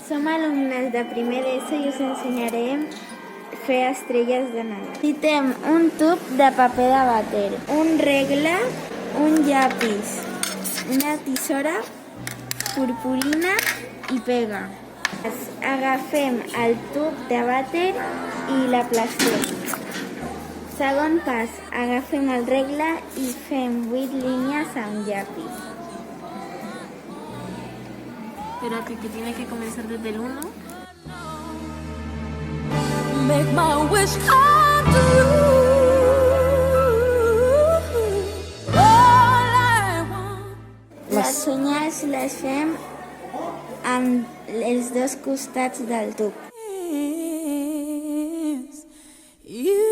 Som alumnes de primer d'ESO i us ensenyarem a fer estrelles de Nadal. Necessitem un tub de paper de vàter, un regle, un llapis, una tisora, purpurina i pega. Agafem el tub de vàter i l'aplastem. Segon pas, agafem el regle i fem 8 línies amb llapis. Espérate, que tiene que comenzar desde el 1. Make my wish come true. All I want. Les senyals les fem amb els dos costats del tub. Is you.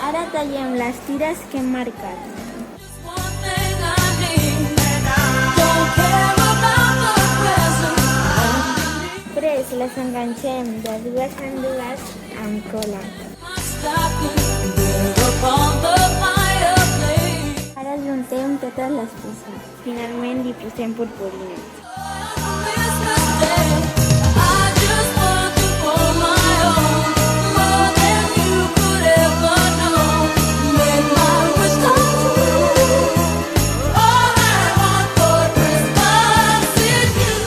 Ara tallem les tires que hem marcat. One thing I need. Don't care about the present. Després les enganxem de dues en dues amb cola. My stocking there upon the fireplace. Ara juntem totes les peces. Finalment li posem purpurina. Christmas Day, I just want you for my own, more than you could ever know. Make my wish come true. All I want for Christmas is you.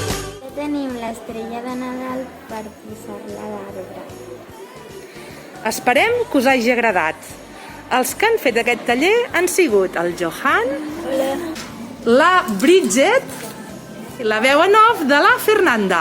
Ja tenim l'estrella de Nadal per posar-la a l'arbre. Esperem que us hagi agradat. Els que han fet aquest taller han sigut el Johan, la Bridget i la veu en off de la Fernanda.